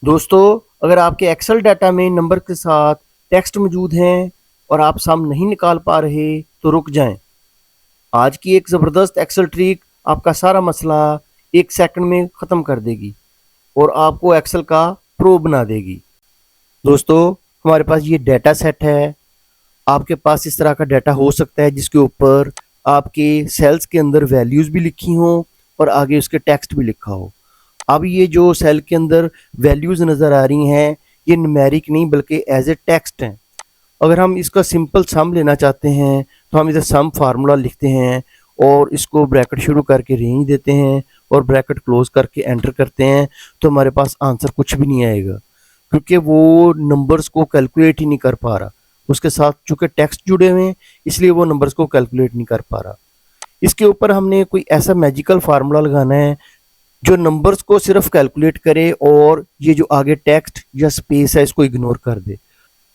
दोस्तों, अगर आपके एक्सेल डाटा में नंबर के साथ टेक्स्ट मौजूद हैं और आप सम नहीं निकाल पा रहे तो रुक जाएं। आज की एक ज़बरदस्त एक्सेल ट्रिक आपका सारा मसला 1 सेकंड में ख़त्म कर देगी और आपको एक्सेल का प्रो बना देगी। दोस्तों, हमारे पास ये डाटा सेट है। आपके पास इस तरह का डाटा हो सकता है जिसके ऊपर आपके सेल्स के अंदर वैल्यूज़ भी लिखी हों और आगे उसके टेक्स्ट भी लिखा हो। अब ये जो सेल के अंदर वैल्यूज़ नज़र आ रही हैं, ये न्यूमेरिक नहीं बल्कि एज ए टेक्स्ट हैं। अगर हम इसका सिंपल सम लेना चाहते हैं तो हम इधर सम फार्मूला लिखते हैं और इसको ब्रैकेट शुरू करके रेंज देते हैं और ब्रैकेट क्लोज करके एंटर करते हैं, तो हमारे पास आंसर कुछ भी नहीं आएगा क्योंकि वो नंबर्स को कैलकुलेट ही नहीं कर पा रहा। उसके साथ चूंकि टेक्स्ट जुड़े हुए हैं इसलिए वो नंबर्स को कैलकुलेट नहीं कर पा रहा। इसके ऊपर हमने कोई ऐसा मैजिकल फार्मूला लगाना है जो नंबर्स को सिर्फ कैलकुलेट करे और ये जो आगे टेक्स्ट या स्पेस है इसको इग्नोर कर दे।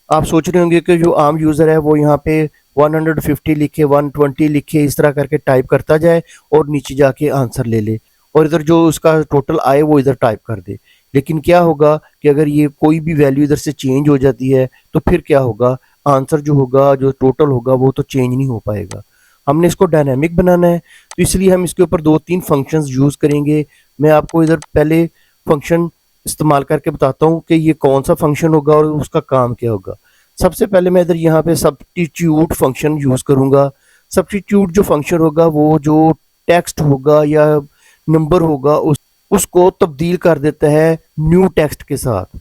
आप सोच रहे होंगे कि जो आम यूज़र है वो यहाँ पे 150 लिखे, 120 लिखे, इस तरह करके टाइप करता जाए और नीचे जाके आंसर ले ले और इधर जो उसका टोटल आए वो इधर टाइप कर दे। लेकिन क्या होगा कि अगर ये कोई भी वैल्यू इधर से चेंज हो जाती है तो फिर क्या होगा, आंसर जो होगा, जो टोटल होगा, वो तो चेंज नहीं हो पाएगा। हमने इसको डायनामिक बनाना है तो इसलिए हम इसके ऊपर 2-3 फंक्शंस यूज़ करेंगे। मैं आपको इधर पहले फंक्शन इस्तेमाल करके बताता हूँ कि ये कौन सा फंक्शन होगा और उसका काम क्या होगा। सबसे पहले मैं इधर यहाँ पे सब्स्टिट्यूट फंक्शन यूज़ करूँगा। सब्स्टिट्यूट जो फंक्शन होगा वो जो टेक्स्ट होगा या नंबर होगा उसको तब्दील कर देता है न्यू टेक्स्ट के साथ।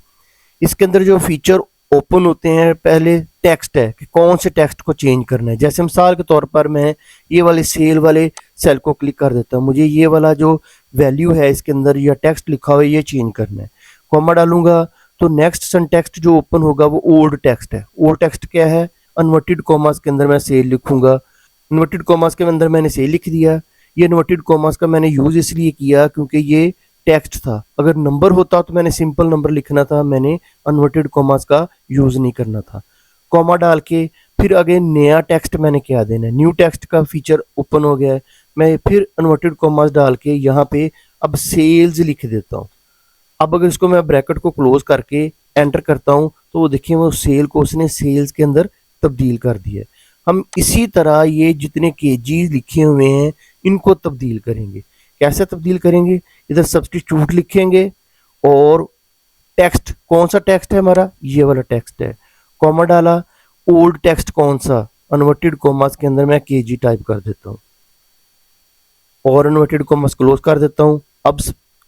इसके अंदर जो फीचर ओपन होते हैं, पहले टेक्स्ट है कि कौन से टेक्स्ट को चेंज करना है। जैसे मिसाल के तौर पर मैं ये वाले सेल वाले सेल को क्लिक कर देता हूँ, मुझे ये वाला जो वैल्यू है इसके अंदर या टेक्स्ट लिखा हुआ है ये चेंज करना है। कॉमा डालूंगा तो नेक्स्ट सन टेक्स्ट जो ओपन होगा वो ओल्ड टेक्स्ट है। ओल्ड टेक्स्ट क्या है, अनवर्टेड कॉमास के अंदर मैं सेल लिखूंगा। इन्वर्टेड कॉमास के अंदर मैंने सेल लिख दिया। ये इन्वर्टेड कॉमास का मैंने यूज इसलिए किया क्योंकि ये टेक्स्ट था। अगर नंबर होता तो मैंने सिंपल नंबर लिखना था, मैंने अनवर्टेड कॉमास का यूज नहीं करना था। कॉमा डाल के फिर आगे नया टेक्स्ट मैंने क्या देना है, न्यू टेक्स्ट का फीचर ओपन हो गया है। मैं फिर अनवर्टेड कॉमास डाल के यहाँ पे अब सेल्स लिख देता हूँ। अब अगर इसको मैं ब्रैकेट को क्लोज करके एंटर करता हूँ तो वो देखिए वो सेल को उसने सेल्स के अंदर तब्दील कर दिया है। हम इसी तरह ये जितने केजीज लिखे हुए हैं इनको तब्दील करेंगे। कैसे तब्दील करेंगे, इधर सब्स्टिट्यूट लिखेंगे और टेक्स्ट, कौन सा टेक्स्ट है हमारा, ये वाला टेक्स्ट है। कॉमा डाला, ओल्ड टेक्स्ट कौन सा, अनवर्टेड कॉमास के अंदर मैं केजी टाइप कर देता हूँ और इन्वर्टेड कॉमास क्लोज कर देता हूँ। अब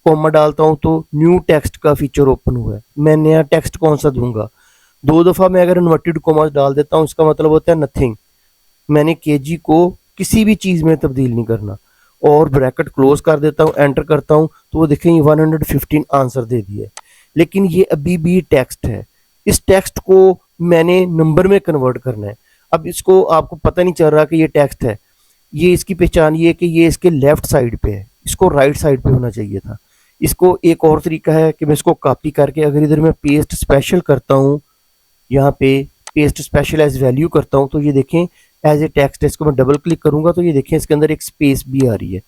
कॉमा डालता हूँ तो न्यू टेक्स्ट का फीचर ओपन हुआ है। मैं नया टेक्स्ट कौन सा दूंगा, 2 दफ़ा मैं अगर इन्वर्टेड कॉमास डाल देता हूँ इसका मतलब होता है नथिंग। मैंने केजी को किसी भी चीज़ में तब्दील नहीं करना और ब्रैकेट क्लोज कर देता हूँ, एंटर करता हूँ तो वो देखें 115 आंसर दे दिए। लेकिन ये अभी भी टेक्स्ट है। इस टेक्स्ट को मैंने नंबर में कन्वर्ट करना है। अब इसको आपको पता नहीं चल रहा कि ये टेक्स्ट है। ये इसकी पहचान ये है कि ये इसके लेफ्ट साइड पे है, इसको राइट साइड पे होना चाहिए था। इसको एक और तरीका है कि मैं इसको कॉपी करके अगर इधर मैं पेस्ट स्पेशल करता हूँ, यहाँ पे पेस्ट स्पेशल एज वैल्यू करता हूँ तो ये देखें एज ए टेक्स्ट है। इसको मैं डबल क्लिक करूंगा तो ये देखें इसके अंदर एक स्पेस भी आ रही है।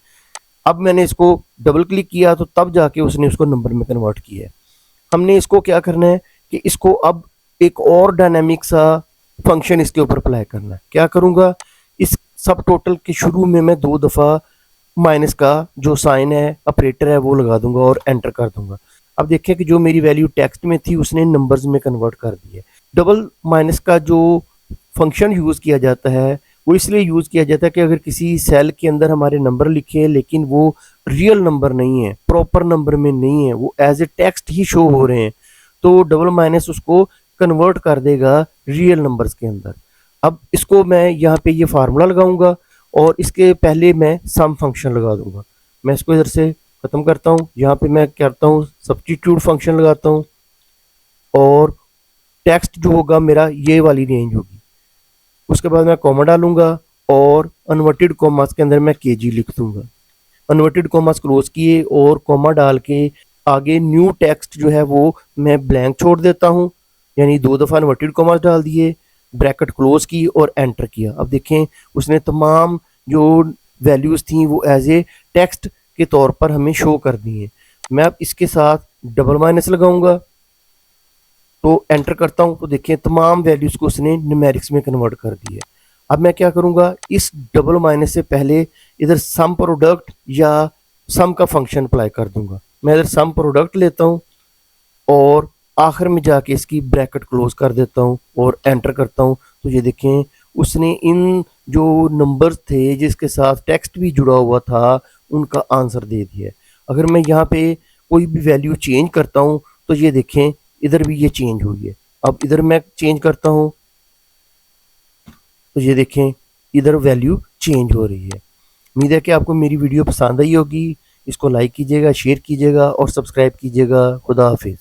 अब मैंने इसको डबल क्लिक किया तो तब जाके उसने उसको नंबर में कन्वर्ट किया है। हमने इसको क्या करना है कि इसको अब एक और डायनेमिक सा फंक्शन इसके ऊपर अप्लाई करना है। क्या करूंगा, इस सब टोटल के शुरू में मैं 2 दफ़ा माइनस का जो साइन है, ऑपरेटर है, वो लगा दूंगा और एंटर कर दूंगा। अब देखिए कि जो मेरी वैल्यू टेक्स्ट में थी उसने नंबर्स में कन्वर्ट कर दी है। डबल माइनस का जो फंक्शन यूज़ किया जाता है वो इसलिए यूज़ किया जाता है कि अगर किसी सेल के अंदर हमारे नंबर लिखे हैं लेकिन वो रियल नंबर नहीं है, प्रॉपर नंबर में नहीं है, वो एज ए टेक्स्ट ही शो हो रहे हैं, तो डबल माइनस उसको कन्वर्ट कर देगा रियल नंबर्स के अंदर। अब इसको मैं यहाँ पे ये फार्मूला लगाऊंगा और इसके पहले मैं सम फंक्शन लगा दूंगा। मैं इसको इधर से ख़त्म करता हूँ, यहाँ पे मैं करता हूँ सब्स्टिट्यूट फंक्शन लगाता हूँ और टेक्स्ट जो होगा मेरा ये वाली रेंज होगी। उसके बाद मैं कॉमा डालूंगा और अनवर्टेड कॉमास के अंदर मैं केजी लिख दूंगा। अनवर्टेड कॉमास क्लोज किए और कॉमा डाल के आगे न्यू टेक्स्ट जो है वो मैं ब्लैंक छोड़ देता हूँ, यानी 2 दफ़ा इन्वर्टेड कॉमास डाल दिए, ब्रैकेट क्लोज की और एंटर किया। अब देखें उसने तमाम जो वैल्यूज़ थी वो एज ए टेक्स्ट के तौर पर हमें शो कर दी हैं। मैं अब इसके साथ डबल माइनस लगाऊंगा तो एंटर करता हूँ तो देखिए तमाम वैल्यूज़ को उसने न्यूमेरिक्स में कन्वर्ट कर दी है। अब मैं क्या करूँगा, इस डबल माइनस से पहले इधर सम प्रोडक्ट या सम का फंक्शन अप्लाई कर दूंगा। मैं इधर सम प्रोडक्ट लेता हूँ और आखिर में जाके इसकी ब्रैकेट क्लोज कर देता हूँ और एंटर करता हूँ। तो ये देखें उसने इन जो नंबर्स थे जिसके साथ टेक्स्ट भी जुड़ा हुआ था उनका आंसर दे दिया है। अगर मैं यहाँ पे कोई भी वैल्यू चेंज करता हूँ तो ये देखें इधर भी ये चेंज हुई है। अब इधर मैं चेंज करता हूँ तो ये देखें इधर वैल्यू चेंज हो रही है। उम्मीद है कि आपको मेरी वीडियो पसंद आई होगी। इसको लाइक कीजिएगा, शेयर कीजिएगा और सब्सक्राइब कीजिएगा। खुदा हाफिज़।